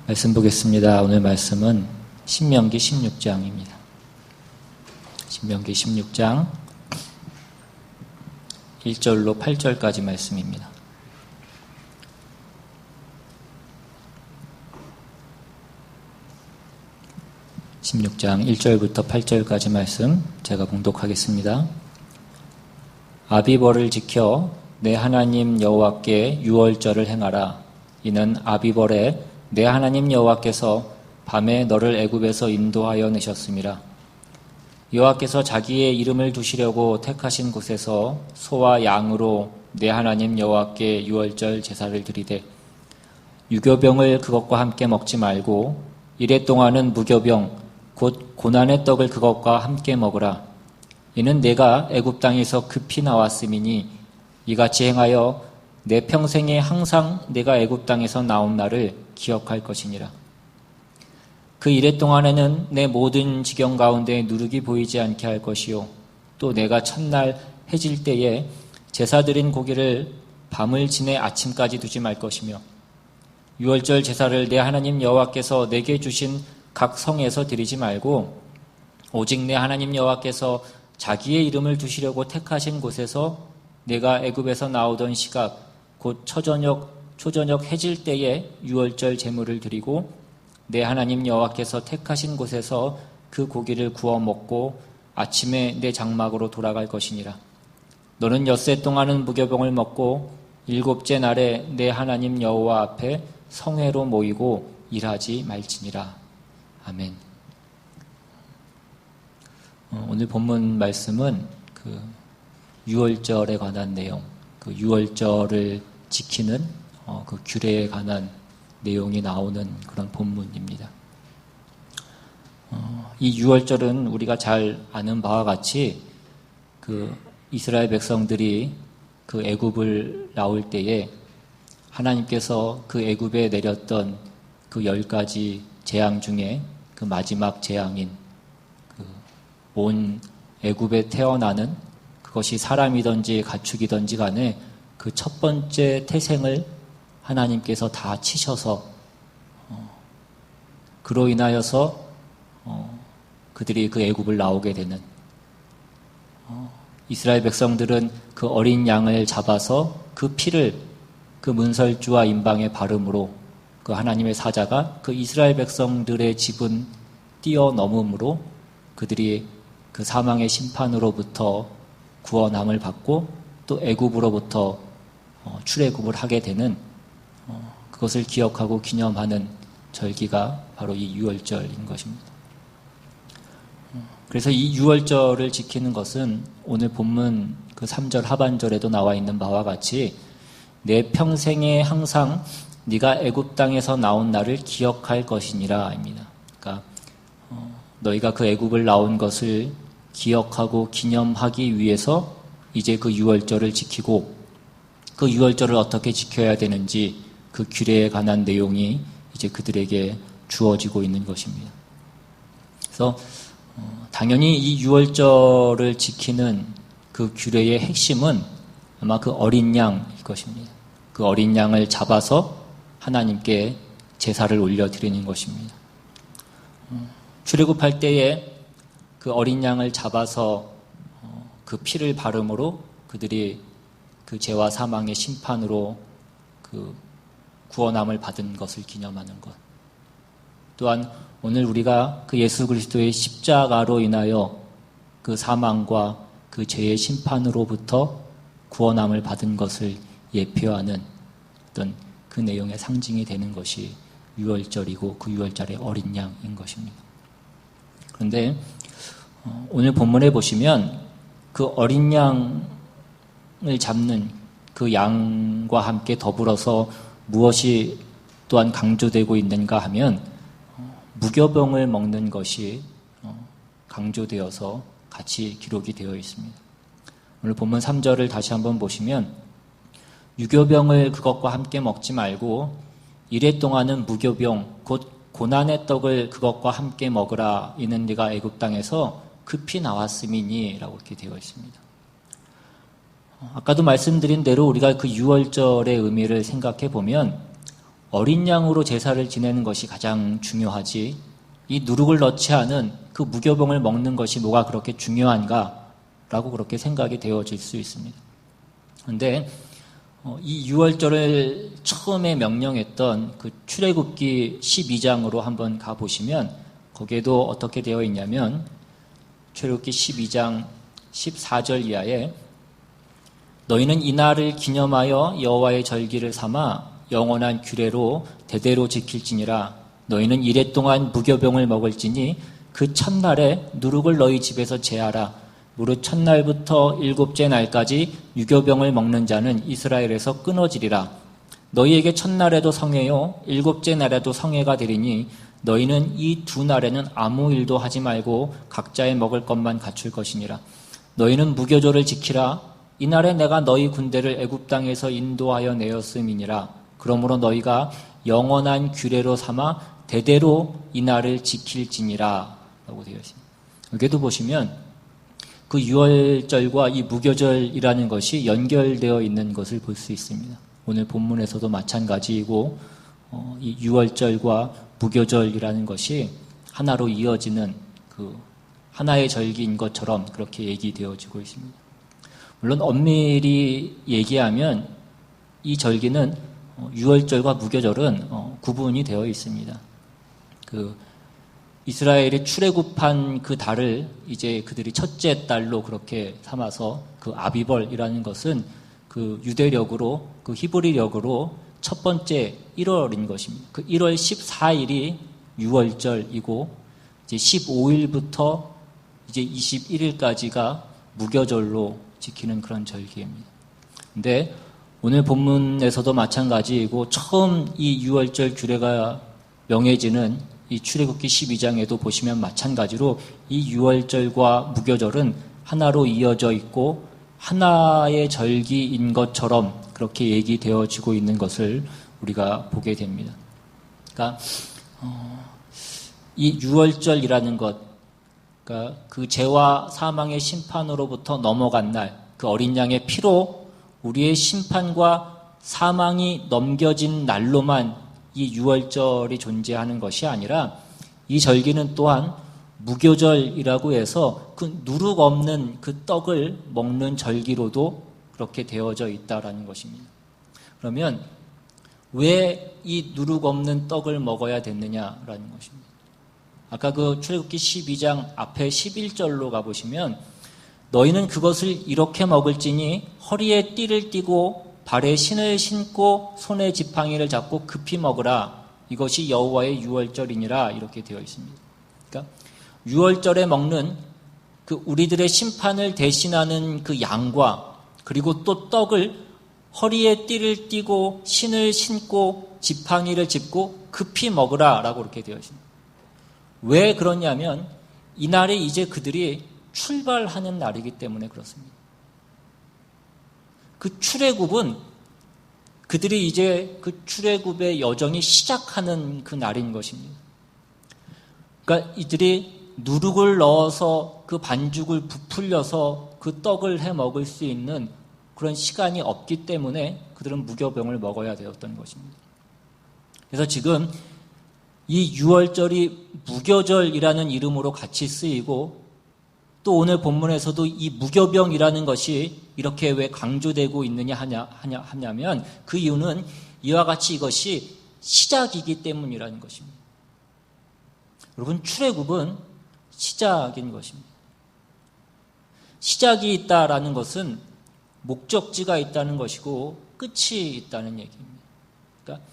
말씀 보겠습니다. 오늘 말씀은 신명기 16장입니다. 신명기 16장 1절로 8절까지 말씀입니다. (16장) 1절부터 8절까지 말씀 제가 봉독하겠습니다. 아비벌을 지켜 내 하나님 여호와께 유월절을 행하라. 이는 아비벌에 내 하나님 여호와께서 밤에 너를 애굽에서 인도하여 내셨음이라. 여호와께서 자기의 이름을 두시려고 택하신 곳에서 소와 양으로 내 하나님 여호와께 유월절 제사를 드리되 유교병을 그것과 함께 먹지 말고 이레 동안은 무교병 곧 고난의 떡을 그것과 함께 먹으라. 이는 내가 애굽 땅에서 급히 나왔음이니 이같이 행하여 내 평생에 항상 내가 애굽 땅에서 나온 날을 기억할 것이니라. 그 이레 동안에는 내 모든 지경 가운데 누룩이 보이지 않게 할 것이요 또 내가 첫날 해질 때에 제사 드린 고기를 밤을 지내 아침까지 두지 말 것이며 유월절 제사를 내 하나님 여호와께서 내게 주신 각 성에서 드리지 말고 오직 내 하나님 여호와께서 자기의 이름을 두시려고 택하신 곳에서 내가 애굽에서 나오던 시각 곧 초저녁 해질 때에 유월절 제물을 드리고 내 하나님 여호와께서 택하신 곳에서 그 고기를 구워 먹고 아침에 내 장막으로 돌아갈 것이니라. 너는 엿새 동안은 무교병을 먹고 일곱째 날에 내 하나님 여호와 앞에 성회로 모이고 일하지 말지니라. 아멘. 오늘 본문 말씀은 그 유월절에 관한 내용, 그 유월절을 지키는 그 규례에 관한 내용이 나오는 그런 본문입니다. 이 유월절은 우리가 잘 아는 바와 같이 그 이스라엘 백성들이 그 애굽을 나올 때에 하나님께서 그 애굽에 내렸던 그 10가지 재앙 중에 그 마지막 재앙인 그 온 애굽에 태어나는 그것이 사람이든지 가축이든지 간에 그 첫 번째 태생을 하나님께서 다 치셔서 그로 인하여서 그들이 그 애굽을 나오게 되는 이스라엘 백성들은 그 어린 양을 잡아서 그 피를 그 문설주와 임방에 바름으로 그 하나님의 사자가 그 이스라엘 백성들의 집은 뛰어넘음으로 그들이 그 사망의 심판으로부터 구원함을 받고 또 애굽으로부터 출애굽을 하게 되는 그것을 기억하고 기념하는 절기가 바로 이 유월절인 것입니다. 그래서 이 유월절을 지키는 것은 오늘 본문 그 3절 하반절에도 나와 있는 바와 같이 내 평생에 항상 네가 애굽 땅에서 나온 날을 기억할 것이니라입니다. 그러니까 너희가 그 애굽을 나온 것을 기억하고 기념하기 위해서 이제 그 유월절을 지키고 그 유월절을 어떻게 지켜야 되는지 그 규례에 관한 내용이 이제 그들에게 주어지고 있는 것입니다. 그래서 당연히 이 유월절을 지키는 그 규례의 핵심은 아마 그 어린 양일 것입니다. 그 어린 양을 잡아서 하나님께 제사를 올려드리는 것입니다. 출애굽할 때에 그 어린 양을 잡아서 그 피를 바름으로 그들이 그 죄와 사망의 심판으로 그 구원함을 받은 것을 기념하는 것. 또한 오늘 우리가 그 예수 그리스도의 십자가로 인하여 그 사망과 그 죄의 심판으로부터 구원함을 받은 것을 예표하는 어떤 그 내용의 상징이 되는 것이 유월절이고 그 유월절의 어린 양인 것입니다. 그런데 오늘 본문에 보시면 그 어린 양을 잡는 그 양과 함께 더불어서 무엇이 또한 강조되고 있는가 하면 무교병을 먹는 것이 강조되어서 같이 기록이 되어 있습니다. 오늘 본문 3절을 다시 한번 보시면 유교병을 그것과 함께 먹지 말고 이레 동안은 무교병 곧 고난의 떡을 그것과 함께 먹으라. 이는 네가 애굽 땅에서 급히 나왔음이니 라고 이렇게 되어 있습니다. 아까도 말씀드린 대로 우리가 그 유월절의 의미를 생각해 보면 어린 양으로 제사를 지내는 것이 가장 중요하지 이 누룩을 넣지 않은 그 무교병을 먹는 것이 뭐가 그렇게 중요한가라고 그렇게 생각이 되어질 수 있습니다. 그런데 이 유월절을 처음에 명령했던 그 출애굽기 12장으로 한번 가보시면 거기에도 어떻게 되어 있냐면 출애굽기 12장 14절 이하에 너희는 이날을 기념하여 여호와의 절기를 삼아 영원한 규례로 대대로 지킬지니라. 너희는 이래 동안 무교병을 먹을지니 그 첫날에 누룩을 너희 집에서 제하라. 무릇 첫날부터 일곱째 날까지 유교병을 먹는 자는 이스라엘에서 끊어지리라. 너희에게 첫날에도 성회요 일곱째 날에도 성회가 되리니 너희는 이 두 날에는 아무 일도 하지 말고 각자의 먹을 것만 갖출 것이니라. 너희는 무교절을 지키라. 이날에 내가 너희 군대를 애굽 땅에서 인도하여 내었음이니라. 그러므로 너희가 영원한 규례로 삼아 대대로 이날을 지킬지니라 라고 되어 있습니다. 여기도 보시면 그 유월절과 이 무교절이라는 것이 연결되어 있는 것을 볼 수 있습니다. 오늘 본문에서도 마찬가지이고 이 유월절과 무교절이라는 것이 하나로 이어지는 그 하나의 절기인 것처럼 그렇게 얘기되어지고 있습니다. 물론 엄밀히 얘기하면 이 절기는 유월절과 무교절은 구분이 되어 있습니다. 그 이스라엘이 출애굽한 그 달을 이제 그들이 첫째 달로 그렇게 삼아서 그 아비벌이라는 것은 그 유대력으로 그 히브리력으로 첫 번째 1월인 것입니다. 그 1월 14일이 유월절이고 이제 15일부터 이제 21일까지가 무교절로 지키는 그런 절기입니다. 근데 오늘 본문에서도 마찬가지이고 처음 이 유월절 규례가 명해지는 이 출애굽기 12장에도 보시면 마찬가지로 이 유월절과 무교절은 하나로 이어져 있고 하나의 절기인 것처럼 그렇게 얘기되어지고 있는 것을 우리가 보게 됩니다. 그러니까 이 유월절이라는 것, 그러니까 그 죄와 사망의 심판으로부터 넘어간 날, 그 어린 양의 피로 우리의 심판과 사망이 넘겨진 날로만 이 유월절이 존재하는 것이 아니라 이 절기는 또한 무교절이라고 해서 그 누룩 없는 그 떡을 먹는 절기로도 그렇게 되어져 있다라는 것입니다. 그러면 왜 이 누룩 없는 떡을 먹어야 됐느냐라는 것입니다. 아까 그 출애굽기 12장 앞에 11절로 가보시면 너희는 그것을 이렇게 먹을지니 허리에 띠를 띠고 발에 신을 신고 손에 지팡이를 잡고 급히 먹으라. 이것이 여호와의 유월절이니라 이렇게 되어 있습니다. 그러니까 유월절에 먹는 그 우리들의 심판을 대신하는 그 양과 그리고 또 떡을 허리에 띠를 띠고 신을 신고 지팡이를 짚고 급히 먹으라라고 이렇게 되어 있습니다. 왜 그러냐면 이날이 이제 그들이 출발하는 날이기 때문에 그렇습니다. 그 출애굽은 그들이 이제 그 출애굽의 여정이 시작하는 그 날인 것입니다. 그러니까 이들이 누룩을 넣어서 그 반죽을 부풀려서 그 떡을 해 먹을 수 있는 그런 시간이 없기 때문에 그들은 무교병을 먹어야 되었던 것입니다. 그래서 지금 이 유월절이 무교절이라는 이름으로 같이 쓰이고 또 오늘 본문에서도 이 무교병이라는 것이 이렇게 왜 강조되고 있느냐 하냐면 그 이유는 이와 같이 이것이 시작이기 때문이라는 것입니다. 여러분 출애굽은 시작인 것입니다. 시작이 있다라는 것은 목적지가 있다는 것이고 끝이 있다는 얘기입니다. 그러니까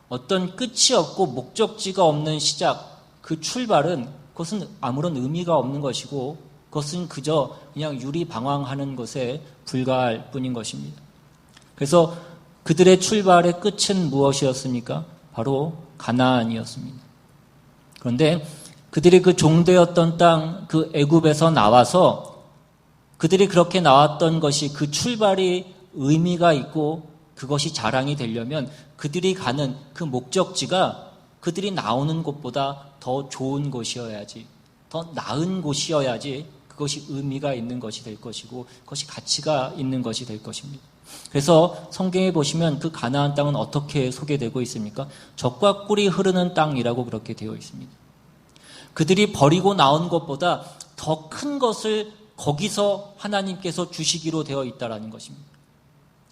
어떤 끝이 없고 목적지가 없는 시작, 그 출발은 그것은 아무런 의미가 없는 것이고 그것은 그저 그냥 유리방황하는 것에 불과할 뿐인 것입니다. 그래서 그들의 출발의 끝은 무엇이었습니까? 바로 가나안이었습니다. 그런데 그들이 그 종되었던 땅, 그 애굽에서 나와서 그들이 그렇게 나왔던 것이 그 출발이 의미가 있고 그것이 자랑이 되려면 그들이 가는 그 목적지가 그들이 나오는 곳보다 더 좋은 곳이어야지, 더 나은 곳이어야지 그것이 의미가 있는 것이 될 것이고 그것이 가치가 있는 것이 될 것입니다. 그래서 성경에 보시면 그 가나안 땅은 어떻게 소개되고 있습니까? 젖과 꿀이 흐르는 땅이라고 그렇게 되어 있습니다. 그들이 버리고 나온 것보다 더 큰 것을 거기서 하나님께서 주시기로 되어 있다라는 것입니다.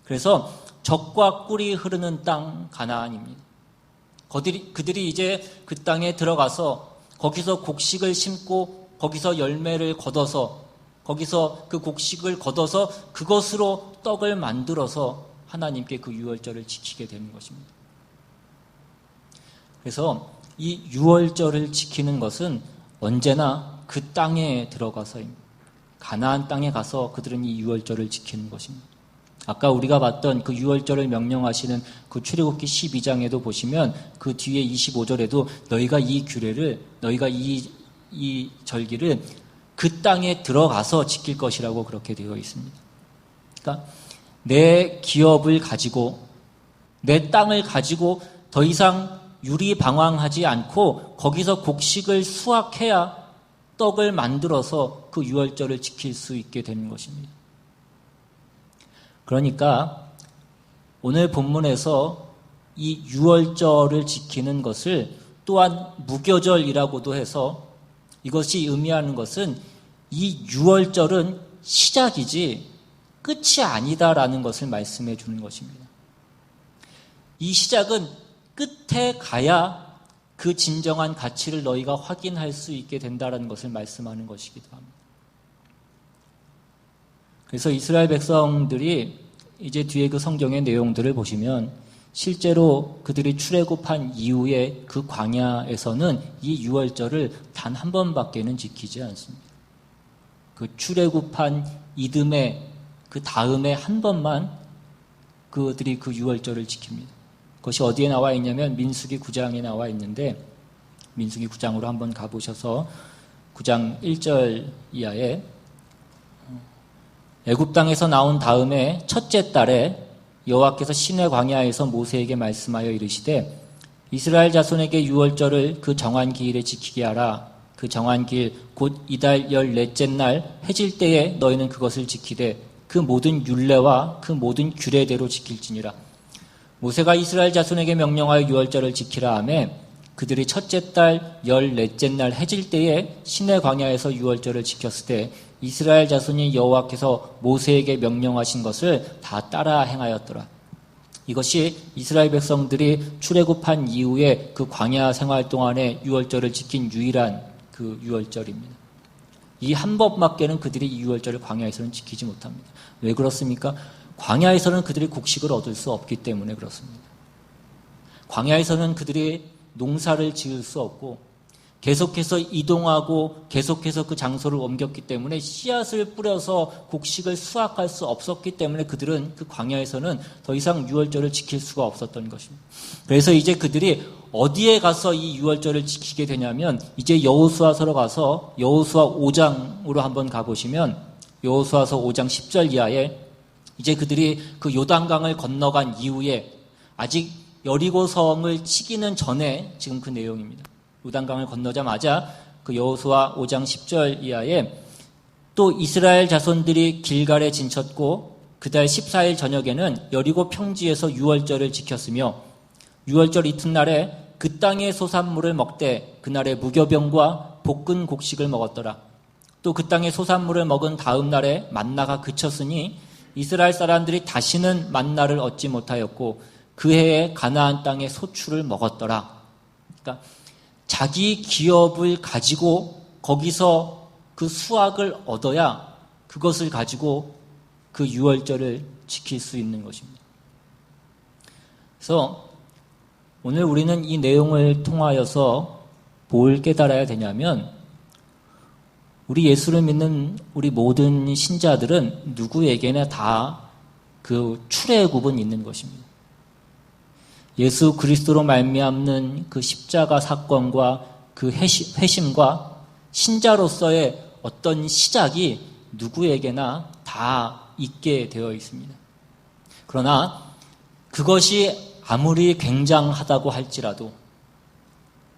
그래서 젖과 꿀이 흐르는 땅 가나안입니다. 그들이 이제 그 땅에 들어가서 거기서 곡식을 심고 거기서 열매를 거둬서 거기서 그 곡식을 거둬서 그것으로 떡을 만들어서 하나님께 그 유월절을 지키게 되는 것입니다. 그래서 이 유월절을 지키는 것은 언제나 그 땅에 들어가서입니다. 가나안 땅에 가서 그들은 이 유월절을 지키는 것입니다. 아까 우리가 봤던 그 유월절을 명령하시는 그 출애굽기 12장에도 보시면 그 뒤에 25절에도 너희가 이 절기를 그 땅에 들어가서 지킬 것이라고 그렇게 되어 있습니다. 그러니까 내 기업을 가지고 내 땅을 가지고 더 이상 유리방황하지 않고 거기서 곡식을 수확해야 떡을 만들어서 그 유월절을 지킬 수 있게 되는 것입니다. 그러니까 오늘 본문에서 이 유월절을 지키는 것을 또한 무교절이라고도 해서 이것이 의미하는 것은 이 유월절은 시작이지 끝이 아니다라는 것을 말씀해 주는 것입니다. 이 시작은 끝에 가야 그 진정한 가치를 너희가 확인할 수 있게 된다라는 것을 말씀하는 것이기도 합니다. 그래서 이스라엘 백성들이 이제 뒤에 그 성경의 내용들을 보시면 실제로 그들이 출애굽한 이후에 그 광야에서는 이 유월절을 단 한 번밖에는 지키지 않습니다. 그 출애굽한 이듬해 그 다음에 한 번만 그들이 그 유월절을 지킵니다. 그것이 어디에 나와 있냐면 민수기 9장에 나와 있는데 민수기 9장으로 한번 가보셔서 9장 1절 이하에 애굽 땅에서 나온 다음에 첫째 달에 여호와께서 시내 광야에서 모세에게 말씀하여 이르시되 이스라엘 자손에게 유월절을 그 정한 기일에 지키게 하라. 그 정한 기일 곧 이달 14째 날 해질 때에 너희는 그것을 지키되 그 모든 율례와 그 모든 규례대로 지킬지니라. 모세가 이스라엘 자손에게 명령하여 유월절을 지키라 하며 그들이 첫째 달 14째 날 해질 때에 시내 광야에서 유월절을 지켰을 때 이스라엘 자손이 여호와께서 모세에게 명령하신 것을 다 따라 행하였더라. 이것이 이스라엘 백성들이 출애굽한 이후에 그 광야 생활 동안에 유월절을 지킨 유일한 그 유월절입니다. 이 한 번밖에는 그들이 이 유월절을 광야에서는 지키지 못합니다. 왜 그렇습니까? 광야에서는 그들이 곡식을 얻을 수 없기 때문에 그렇습니다. 광야에서는 그들이 농사를 지을 수 없고 계속해서 이동하고 계속해서 그 장소를 옮겼기 때문에 씨앗을 뿌려서 곡식을 수확할 수 없었기 때문에 그들은 그 광야에서는 더 이상 유월절을 지킬 수가 없었던 것입니다. 그래서 이제 그들이 어디에 가서 이 유월절을 지키게 되냐면 이제 여호수아서로 가서 여호수아 5장으로 한번 가보시면 여호수아서 5장 10절 이하에 이제 그들이 그 요단강을 건너간 이후에 아직 여리고성을 치기는 전에 지금 그 내용입니다. 요단강을 건너자마자 그 여호수아 5장 10절 이하에 또 이스라엘 자손들이 길갈에 진쳤고 그달 14일 저녁에는 여리고 평지에서 유월절을 지켰으며 유월절 이튿날에 그 땅의 소산물을 먹되 그날에 무교병과 볶은 곡식을 먹었더라. 또 그 땅의 소산물을 먹은 다음 날에 만나가 그쳤으니 이스라엘 사람들이 다시는 만나를 얻지 못하였고 그 해에 가나안 땅의 소출을 먹었더라. 그러니까 자기 기업을 가지고 거기서 그 수확을 얻어야 그것을 가지고 그 유월절을 지킬 수 있는 것입니다. 그래서 오늘 우리는 이 내용을 통하여서 뭘 깨달아야 되냐면 우리 예수를 믿는 우리 모든 신자들은 누구에게나 다 그 출애굽은 있는 것입니다. 예수 그리스도로 말미암는 그 십자가 사건과 그 회심과 신자로서의 어떤 시작이 누구에게나 다 있게 되어 있습니다. 그러나 그것이 아무리 굉장하다고 할지라도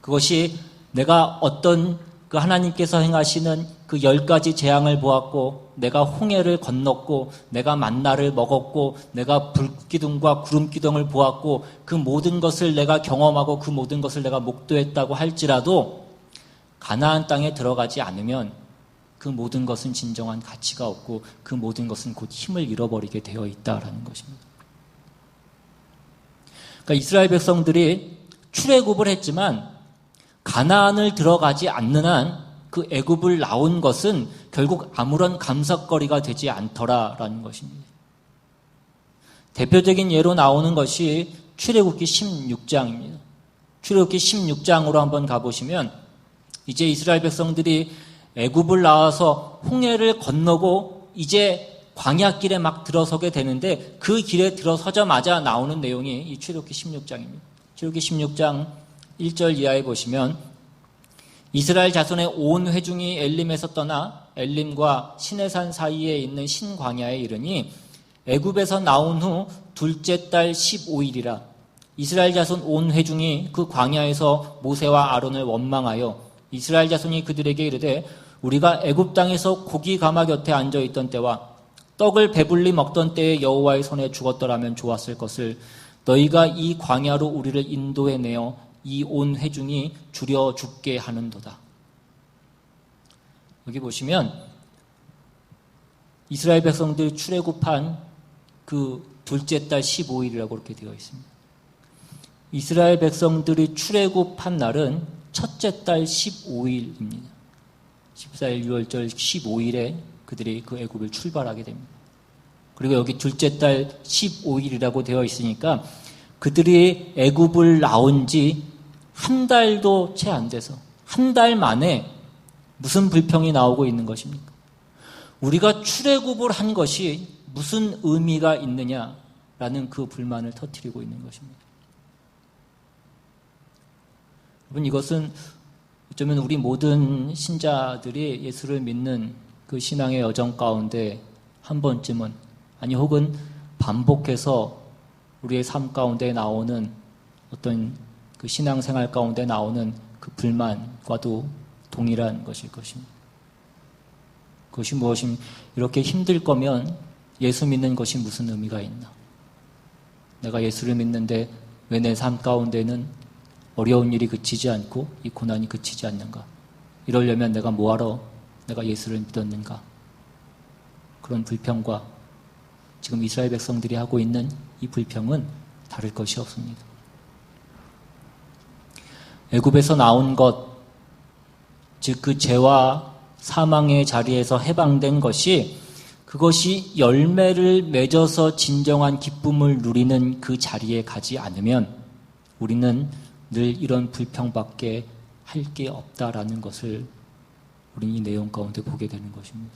그것이 내가 어떤 그 하나님께서 행하시는 그 10가지 재앙을 보았고, 내가 홍해를 건넜고, 내가 만나를 먹었고, 내가 불기둥과 구름기둥을 보았고, 그 모든 것을 내가 경험하고 그 모든 것을 내가 목도했다고 할지라도 가나안 땅에 들어가지 않으면 그 모든 것은 진정한 가치가 없고 그 모든 것은 곧 힘을 잃어버리게 되어 있다라는 것입니다. 그러니까 이스라엘 백성들이 출애굽을 했지만 가나안을 들어가지 않는 한 그 애굽을 나온 것은 결국 아무런 감사거리가 되지 않더라라는 것입니다. 대표적인 예로 나오는 것이 출애굽기 16장입니다. 출애굽기 16장으로 한번 가보시면 이제 이스라엘 백성들이 애굽을 나와서 홍해를 건너고 이제 광야길에 막 들어서게 되는데 그 길에 들어서자마자 나오는 내용이 이 출애굽기 16장입니다. 출애굽기 16장 1절 이하에 보시면 이스라엘 자손의 온 회중이 엘림에서 떠나 엘림과 시내산 사이에 있는 신광야에 이르니 애굽에서 나온 후 둘째 달 15일이라 이스라엘 자손 온 회중이 그 광야에서 모세와 아론을 원망하여 이스라엘 자손이 그들에게 이르되 우리가 애굽 땅에서 고기 가마 곁에 앉아 있던 때와 떡을 배불리 먹던 때에 여호와의 손에 죽었더라면 좋았을 것을 너희가 이 광야로 우리를 인도해내어 이 온 회중이 줄여 죽게 하는도다. 여기 보시면 이스라엘 백성들 출애굽한 그 둘째 달 15일이라고 이렇게 되어 있습니다. 이스라엘 백성들이 출애굽한 날은 첫째 달 15일입니다. 14일 6월절 15일에 그들이 그 애굽을 출발하게 됩니다. 그리고 여기 둘째 달 15일이라고 되어 있으니까 그들이 애굽을 나온 지 한 달도 채 안 돼서 한 달 만에 무슨 불평이 나오고 있는 것입니까? 우리가 출애굽을 한 것이 무슨 의미가 있느냐라는 그 불만을 터뜨리고 있는 것입니다. 여러분, 이것은 어쩌면 우리 모든 신자들이 예수를 믿는 그 신앙의 여정 가운데 한 번쯤은, 아니 혹은 반복해서 우리의 삶 가운데 나오는 어떤 그 신앙생활 가운데 나오는 그 불만과도 동일한 것일 것입니다. 그것이 무엇입니까? 이렇게 힘들 거면 예수 믿는 것이 무슨 의미가 있나? 내가 예수를 믿는데 왜 내 삶 가운데는 어려운 일이 그치지 않고 이 고난이 그치지 않는가? 이러려면 내가 뭐하러 내가 예수를 믿었는가? 그런 불평과 지금 이스라엘 백성들이 하고 있는 이 불평은 다를 것이 없습니다. 애굽에서 나온 것, 즉 그 죄와 사망의 자리에서 해방된 것이 그것이 열매를 맺어서 진정한 기쁨을 누리는 그 자리에 가지 않으면 우리는 늘 이런 불평밖에 할 게 없다라는 것을 우리는 이 내용 가운데 보게 되는 것입니다.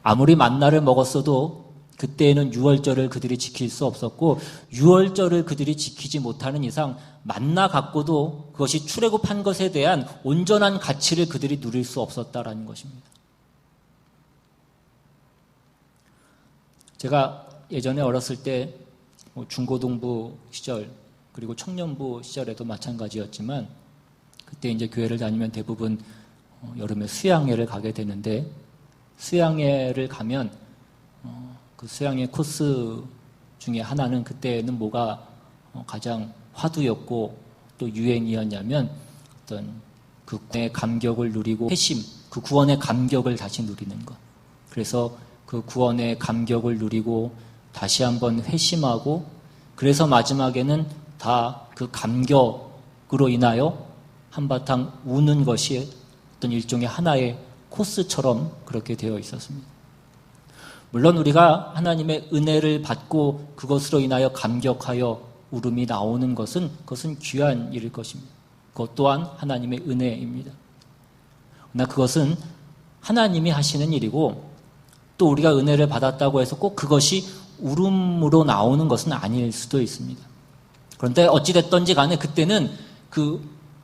아무리 만나를 먹었어도 그때에는 유월절을 그들이 지킬 수 없었고 유월절을 그들이 지키지 못하는 이상 만나 갖고도 그것이 출애굽한 것에 대한 온전한 가치를 그들이 누릴 수 없었다라는 것입니다. 제가 예전에 어렸을 때 중고등부 시절 그리고 청년부 시절에도 마찬가지였지만 그때 이제 교회를 다니면 대부분 여름에 수양회를 가게 되는데 수양회를 가면 그 수양회 코스 중에 하나는 그때는 뭐가 가장 화두였고 또 유행이었냐면 어떤 그 구원의 감격을 누리고 회심, 그 구원의 감격을 다시 누리는 것. 그래서 그 구원의 감격을 누리고 다시 한번 회심하고 그래서 마지막에는 다 그 감격으로 인하여 한바탕 우는 것이 어떤 일종의 하나의 코스처럼 그렇게 되어 있었습니다. 물론 우리가 하나님의 은혜를 받고 그것으로 인하여 감격하여 울음이 나오는 것은 그것은 귀한 일일 것입니다. 그것 또한 하나님의 은혜입니다. 그러나 그것은 하나님이 하시는 일이고 또 우리가 은혜를 받았다고 해서 꼭 그것이 울음으로 나오는 것은 아닐 수도 있습니다. 그런데 어찌됐든지 간에 그때는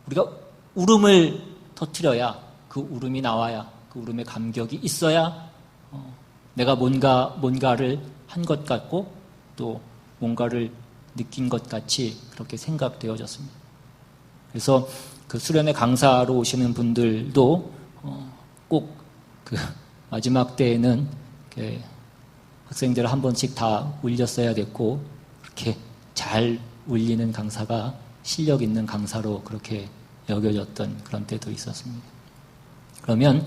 우리가 울음을 터뜨려야 그 울음이 나와야 그 울음의 감격이 있어야 내가 뭔가를 한 것 같고 또 뭔가를 느낀 것 같이 그렇게 생각되어졌습니다. 그래서 그 수련회 강사로 오시는 분들도 꼭 그 마지막 때에는 학생들을 한 번씩 다 울렸어야 됐고, 그렇게 잘 울리는 강사가 실력 있는 강사로 그렇게 여겨졌던 그런 때도 있었습니다. 그러면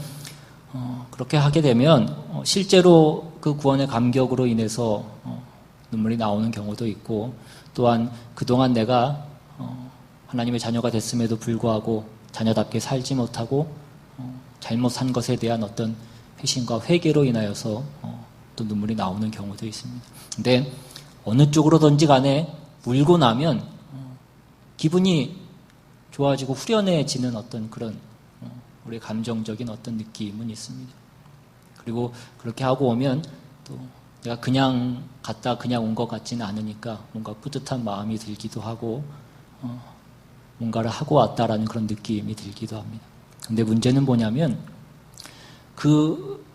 그렇게 하게 되면 실제로 그 구원의 감격으로 인해서 눈물이 나오는 경우도 있고, 또한 그동안 내가 하나님의 자녀가 됐음에도 불구하고 자녀답게 살지 못하고 잘못 산 것에 대한 어떤 회심과 회개로 인하여서 또 눈물이 나오는 경우도 있습니다. 근데 어느 쪽으로든지 간에 울고 나면 기분이 좋아지고 후련해지는 어떤 그런 우리의 감정적인 어떤 느낌은 있습니다. 그리고 그렇게 하고 오면 또 내가 그냥 갔다 그냥 온 것 같지는 않으니까 뭔가 뿌듯한 마음이 들기도 하고 뭔가를 하고 왔다라는 그런 느낌이 들기도 합니다. 근데 문제는 뭐냐면 그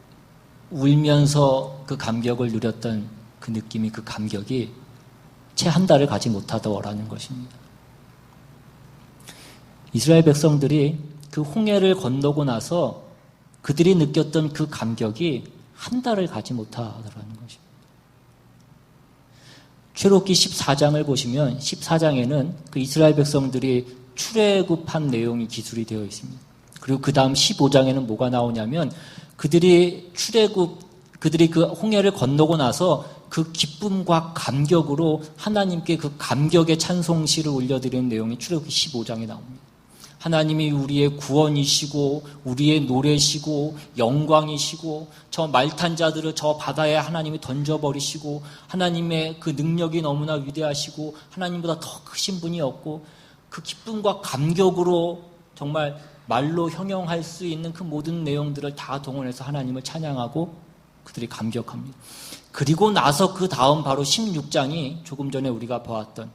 울면서 그 감격을 누렸던 그 느낌이, 그 감격이 채 한 달을 가지 못하더라는 것입니다. 이스라엘 백성들이 그 홍해를 건너고 나서 그들이 느꼈던 그 감격이 한 달을 가지 못하더라는 것입니다. 출애굽기 14장을 보시면 14장에는 그 이스라엘 백성들이 출애굽한 내용이 기술이 되어 있습니다. 그리고 그 다음 15장에는 뭐가 나오냐면 그들이 그 홍해를 건너고 나서 그 기쁨과 감격으로 하나님께 그 감격의 찬송시를 올려드리는 내용이 출애굽기 15장에 나옵니다. 하나님이 우리의 구원이시고 우리의 노래시고 영광이시고 저 말탄 자들을 저 바다에 하나님이 던져버리시고 하나님의 그 능력이 너무나 위대하시고 하나님보다 더 크신 분이 없고, 그 기쁨과 감격으로 정말 말로 형용할 수 있는 그 모든 내용들을 다 동원해서 하나님을 찬양하고 그들이 감격합니다. 그리고 나서 그 다음 바로 16장이 조금 전에 우리가 보았던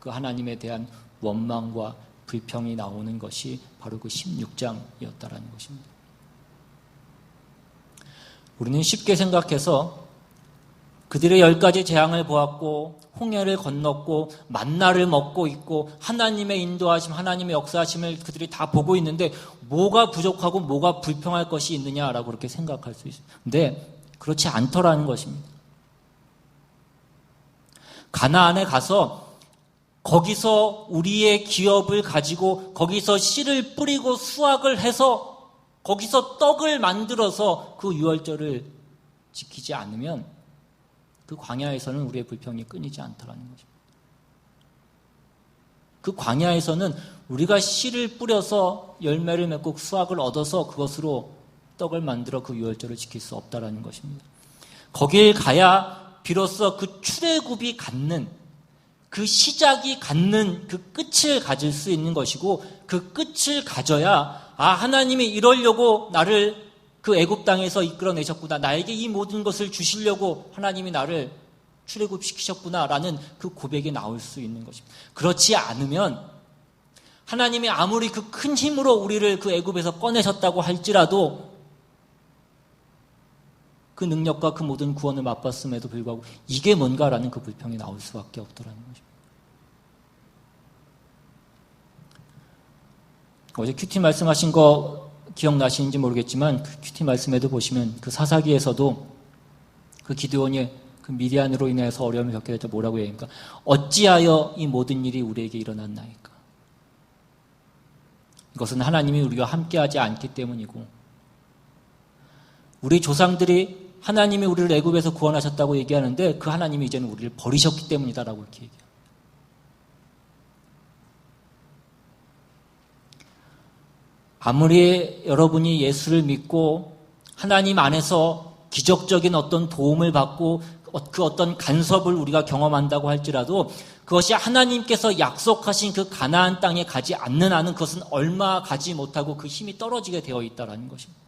그 하나님에 대한 원망과 불평이 나오는 것이 바로 그 16장이었다라는 것입니다. 우리는 쉽게 생각해서 그들의 10가지 재앙을 보았고 홍해를 건넜고 만나를 먹고 있고 하나님의 인도하심, 하나님의 역사하심을 그들이 다 보고 있는데 뭐가 부족하고 뭐가 불평할 것이 있느냐라고 그렇게 생각할 수 있어요. 근데 그렇지 않더라는 것입니다. 가나안에 가서 거기서 우리의 기업을 가지고 거기서 씨를 뿌리고 수확을 해서 거기서 떡을 만들어서 그 유월절을 지키지 않으면 그 광야에서는 우리의 불평이 끊이지 않더라는 것입니다. 그 광야에서는 우리가 씨를 뿌려서 열매를 맺고 수확을 얻어서 그것으로 떡을 만들어 그 유월절을 지킬 수 없다라는 것입니다. 거길 가야 비로소 그 출애굽이 갖는, 그 시작이 갖는 그 끝을 가질 수 있는 것이고, 그 끝을 가져야 하나님이 이러려고 나를 그 애굽 땅에서 이끌어내셨구나, 나에게 이 모든 것을 주시려고 하나님이 나를 출애굽시키셨구나라는 그 고백이 나올 수 있는 것입니다. 그렇지 않으면 하나님이 아무리 그 큰 힘으로 우리를 그 애굽에서 꺼내셨다고 할지라도 그 능력과 그 모든 구원을 맛봤음에도 불구하고 이게 뭔가라는 그 불평이 나올 수밖에 없더라는 것입니다. 어제 큐티 말씀하신 거 기억나시는지 모르겠지만 그 큐티 말씀에도 보시면 그 사사기에서도 그 기드온이 그 미디안으로 인해서 어려움을 겪게 될 때 뭐라고 얘기합니까? 어찌하여 이 모든 일이 우리에게 일어났나이까? 이것은 하나님이 우리와 함께하지 않기 때문이고, 우리 조상들이 하나님이 우리를 애굽에서 구원하셨다고 얘기하는데 그 하나님이 이제는 우리를 버리셨기 때문이다라고 이렇게 얘기해요. 아무리 여러분이 예수를 믿고 하나님 안에서 기적적인 어떤 도움을 받고 그 어떤 간섭을 우리가 경험한다고 할지라도 그것이 하나님께서 약속하신 그 가나안 땅에 가지 않는 한은 그것은 얼마 가지 못하고 그 힘이 떨어지게 되어 있다는 것입니다.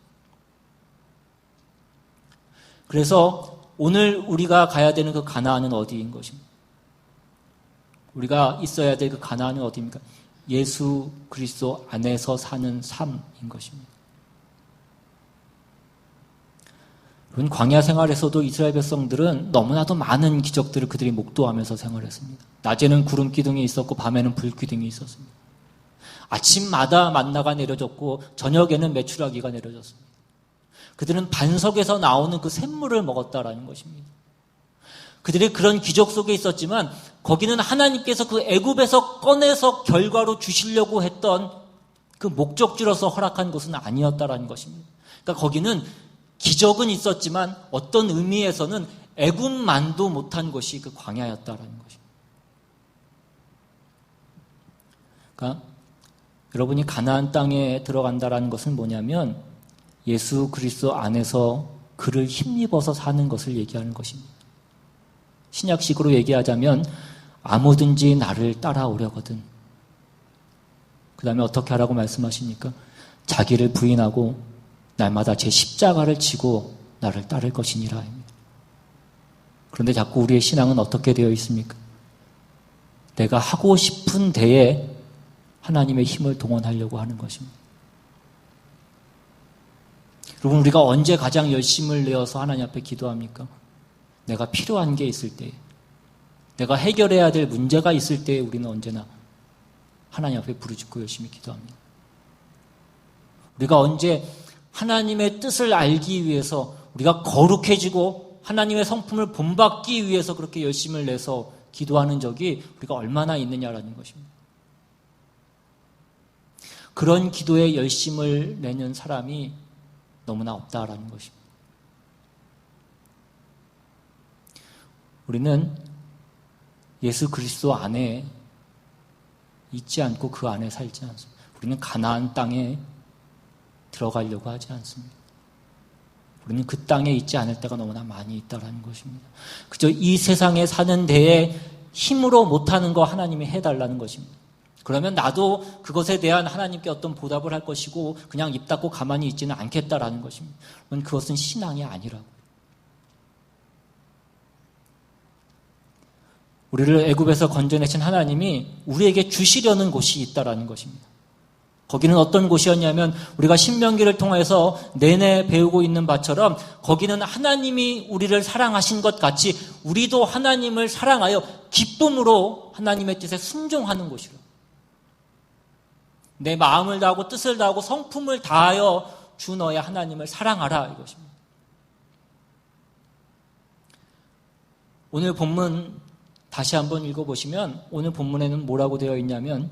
그래서 오늘 우리가 가야 되는 그 가나안은 어디인 것입니까? 우리가 있어야 될 그 가나안은 어디입니까? 예수 그리스도 안에서 사는 삶인 것입니다. 여러분, 광야 생활에서도 이스라엘 백성들은 너무나도 많은 기적들을 그들이 목도하면서 생활했습니다. 낮에는 구름 기둥이 있었고 밤에는 불 기둥이 있었습니다. 아침마다 만나가 내려졌고 저녁에는 메추라기가 내려졌습니다. 그들은 반석에서 나오는 그 샘물을 먹었다라는 것입니다. 그들이 그런 기적 속에 있었지만 거기는 하나님께서 그 애굽에서 꺼내서 결과로 주시려고 했던 그 목적지로서 허락한 곳은 아니었다라는 것입니다. 그러니까 거기는 기적은 있었지만 어떤 의미에서는 애굽만도 못한 것이 그 광야였다라는 것입니다. 그러니까 여러분이 가나안 땅에 들어간다라는 것은 뭐냐면 예수 그리스도 안에서 그를 힘입어서 사는 것을 얘기하는 것입니다. 신약식으로 얘기하자면 아무든지 나를 따라오려거든. 그 다음에 어떻게 하라고 말씀하십니까? 자기를 부인하고 날마다 제 십자가를 지고 나를 따를 것이니라. 그런데 자꾸 우리의 신앙은 어떻게 되어 있습니까? 내가 하고 싶은 데에 하나님의 힘을 동원하려고 하는 것입니다. 여러분, 우리가 언제 가장 열심을 내어서 하나님 앞에 기도합니까? 내가 필요한 게 있을 때, 내가 해결해야 될 문제가 있을 때 우리는 언제나 하나님 앞에 부르짖고 열심히 기도합니다. 우리가 언제 하나님의 뜻을 알기 위해서 우리가 거룩해지고 하나님의 성품을 본받기 위해서 그렇게 열심을 내서 기도하는 적이 우리가 얼마나 있느냐라는 것입니다. 그런 기도에 열심을 내는 사람이 너무나 없다라는 것입니다. 우리는 예수 그리스도 안에 있지 않고 그 안에 살지 않습니다. 우리는 가나안 땅에 들어가려고 하지 않습니다. 우리는 그 땅에 있지 않을 때가 너무나 많이 있다라는 것입니다. 그저 이 세상에 사는 데에 힘으로 못하는 거 하나님이 해달라는 것입니다. 그러면 나도 그것에 대한 하나님께 어떤 보답을 할 것이고 그냥 입 닫고 가만히 있지는 않겠다라는 것입니다. 그것은 신앙이 아니라고. 우리를 애굽에서 건져내신 하나님이 우리에게 주시려는 곳이 있다라는 것입니다. 거기는 어떤 곳이었냐면 우리가 신명기를 통해서 내내 배우고 있는 바처럼 거기는 하나님이 우리를 사랑하신 것 같이 우리도 하나님을 사랑하여 기쁨으로 하나님의 뜻에 순종하는 곳이라. 내 마음을 다하고 뜻을 다하고 성품을 다하여 주 너의 하나님을 사랑하라 이것입니다. 오늘 본문 다시 한번 읽어보시면 오늘 본문에는 뭐라고 되어 있냐면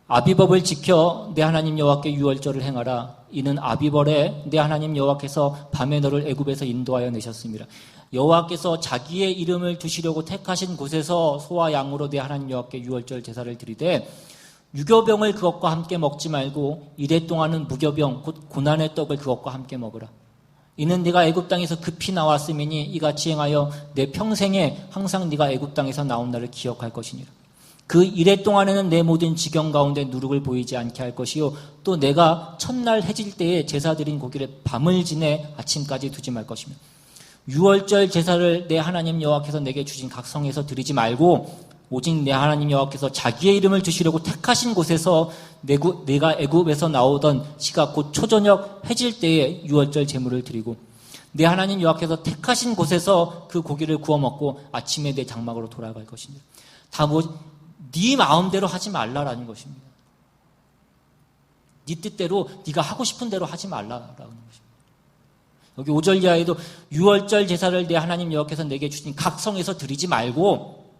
아비법을 지켜 내 하나님 여호와께 유월절을 행하라. 이는 아비벌에 내 하나님 여호와께서 밤에 너를 애굽에서 인도하여 내셨습니다. 여호와께서 자기의 이름을 두시려고 택하신 곳에서 소와 양으로 내 하나님 여호와께 유월절 제사를 드리되 유교병을 그것과 함께 먹지 말고 이래 동안은 무교병 곧 고난의 떡을 그것과 함께 먹으라. 이는 네가 애굽 땅에서 급히 나왔음이니 이같이 행하여 내 평생에 항상 네가 애굽 땅에서 나온 날을 기억할 것이니라. 그 이래 동안에는 내 모든 지경 가운데 누룩을 보이지 않게 할 것이요 또 내가 첫날 해질 때에 제사 드린 고기를 밤을 지내 아침까지 두지 말 것이며 유월절 제사를 내 하나님 여호와께서 내게 주신 각 성에서 드리지 말고 오직 내 하나님 여호와께서 자기의 이름을 두시려고 택하신 곳에서 내가 애굽에서 나오던 시각 곧 초저녁 해질 때에 유월절 제물을 드리고 내 하나님 여호와께서 택하신 곳에서 그 고기를 구워 먹고 아침에 내 장막으로 돌아갈 것이니 다 네 마음대로 하지 말라라는 것입니다. 네 뜻대로 네가 하고 싶은 대로 하지 말라라는 것입니다. 여기 5절 이하에도 유월절 제사를 내 하나님 여호와께서 내게 주신 각 성에서 드리지 말고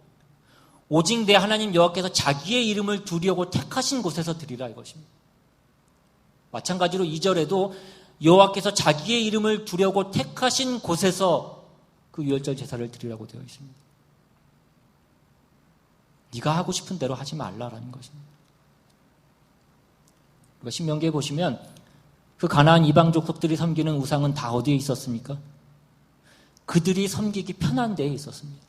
오직 내 하나님 여호와께서 자기의 이름을 두려고 택하신 곳에서 드리라 이것입니다. 마찬가지로 2절에도 여호와께서 자기의 이름을 두려고 택하신 곳에서 그 유월절 제사를 드리라고 되어 있습니다. 네가 하고 싶은 대로 하지 말라라는 것입니다. 신명기에 보시면 그 가나안 이방 족속들이 섬기는 우상은 다 어디에 있었습니까? 그들이 섬기기 편한 데에 있었습니다.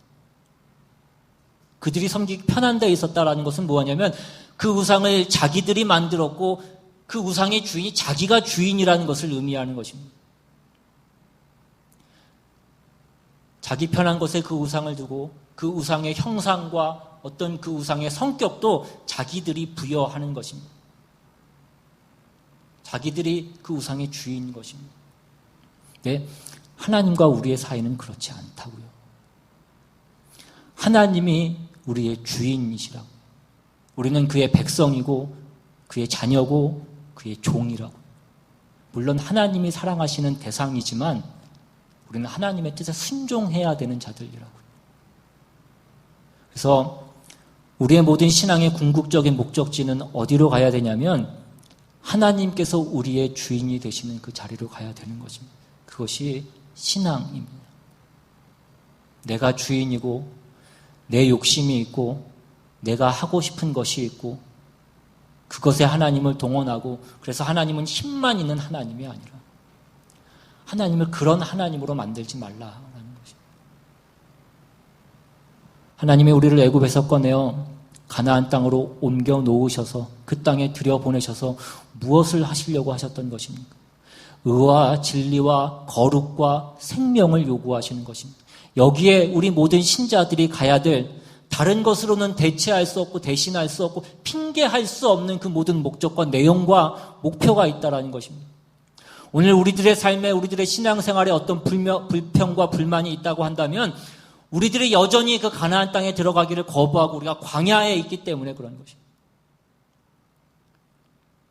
그들이 섬기기 편한 데에 있었다라는 것은 뭐냐면 그 우상을 자기들이 만들었고 그 우상의 주인이 자기가 주인이라는 것을 의미하는 것입니다. 자기 편한 곳에 그 우상을 두고 그 우상의 형상과 어떤 그 우상의 성격도 자기들이 부여하는 것입니다. 자기들이 그 우상의 주인인 것입니다. 네, 하나님과 우리의 사이는 그렇지 않다고요. 하나님이 우리의 주인이시라고. 우리는 그의 백성이고 그의 자녀고 그의 종이라고. 물론 하나님이 사랑하시는 대상이지만 우리는 하나님의 뜻에 순종해야 되는 자들이라고. 그래서 우리의 모든 신앙의 궁극적인 목적지는 어디로 가야 되냐면 하나님께서 우리의 주인이 되시는 그 자리로 가야 되는 것입니다. 그것이 신앙입니다. 내가 주인이고 내 욕심이 있고 내가 하고 싶은 것이 있고 그것에 하나님을 동원하고 그래서 하나님은 힘만 있는 하나님이 아니라 하나님을 그런 하나님으로 만들지 말라라는 것입니다. 하나님이 우리를 애굽에서 꺼내어 가나안 땅으로 옮겨 놓으셔서 그 땅에 들여보내셔서 무엇을 하시려고 하셨던 것입니까? 의와 진리와 거룩과 생명을 요구하시는 것입니다. 여기에 우리 모든 신자들이 가야 될 다른 것으로는 대체할 수 없고 대신할 수 없고 핑계할 수 없는 그 모든 목적과 내용과 목표가 있다는 것입니다. 오늘 우리들의 삶에 우리들의 신앙생활에 어떤 불평과 불만이 있다고 한다면 우리들이 여전히 그 가나안 땅에 들어가기를 거부하고 우리가 광야에 있기 때문에 그런 것입니다.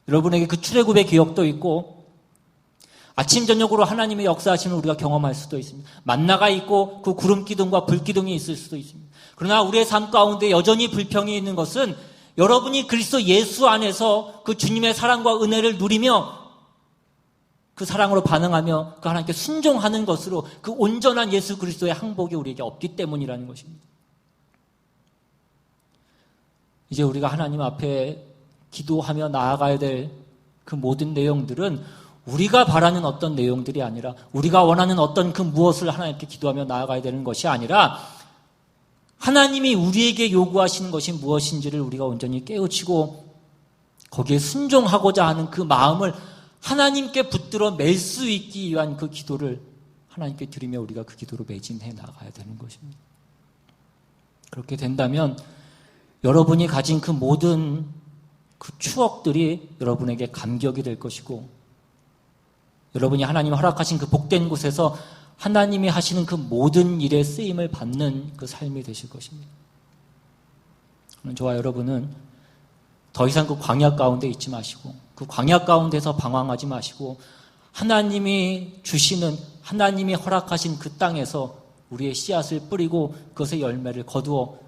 여러분에게 그 출애굽의 기억도 있고 아침 저녁으로 하나님의 역사하심을 우리가 경험할 수도 있습니다. 만나가 있고 그 구름 기둥과 불 기둥이 있을 수도 있습니다. 그러나 우리의 삶 가운데 여전히 불평이 있는 것은 여러분이 그리스도 예수 안에서 그 주님의 사랑과 은혜를 누리며 그 사랑으로 반응하며 그 하나님께 순종하는 것으로 그 온전한 예수 그리스도의 항복이 우리에게 없기 때문이라는 것입니다. 이제 우리가 하나님 앞에 기도하며 나아가야 될 그 모든 내용들은 우리가 바라는 어떤 내용들이 아니라 우리가 원하는 어떤 그 무엇을 하나님께 기도하며 나아가야 되는 것이 아니라 하나님이 우리에게 요구하시는 것이 무엇인지를 우리가 온전히 깨우치고 거기에 순종하고자 하는 그 마음을 하나님께 붙들어 맬 수 있기 위한 그 기도를 하나님께 드리며 우리가 그 기도로 매진해 나가야 되는 것입니다. 그렇게 된다면 여러분이 가진 그 모든 그 추억들이 여러분에게 감격이 될 것이고 여러분이 하나님이 허락하신 그 복된 곳에서 하나님이 하시는 그 모든 일에 쓰임을 받는 그 삶이 되실 것입니다. 저와 여러분은 더 이상 그 광야 가운데 있지 마시고 그 광야 가운데서 방황하지 마시고 하나님이 주시는 하나님이 허락하신 그 땅에서 우리의 씨앗을 뿌리고 그것의 열매를 거두어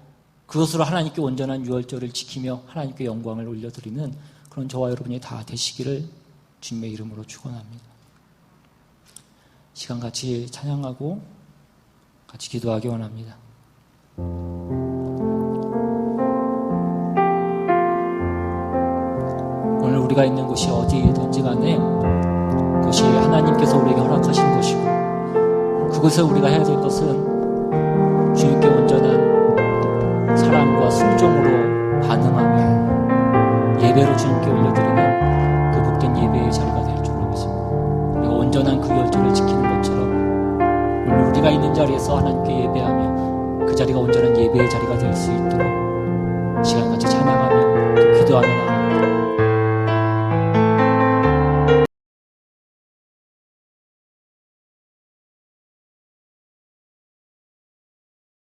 그것으로 하나님께 온전한 유월절을 지키며 하나님께 영광을 올려드리는 그런 저와 여러분이 다 되시기를 주님의 이름으로 축원합니다. 시간 같이 찬양하고 같이 기도하기 원합니다. 오늘 우리가 있는 곳이 어디든지 간에 그것이 하나님께서 우리에게 허락하신 것이고 그것에 우리가 해야 될 것은 주님께 온전한 사랑과 순종으로 반응하며 예배로 주님께 올려드리는 그 복된 예배의 자리가 될 줄 믿습니다. 우리가 온전한 그 열조를 지키는 것처럼 오늘 우리가 있는 자리에서 하나님께 예배하며 그 자리가 온전한 예배의 자리가 될 수 있도록 시간같이 찬양하며 기도하며 나아갑니다.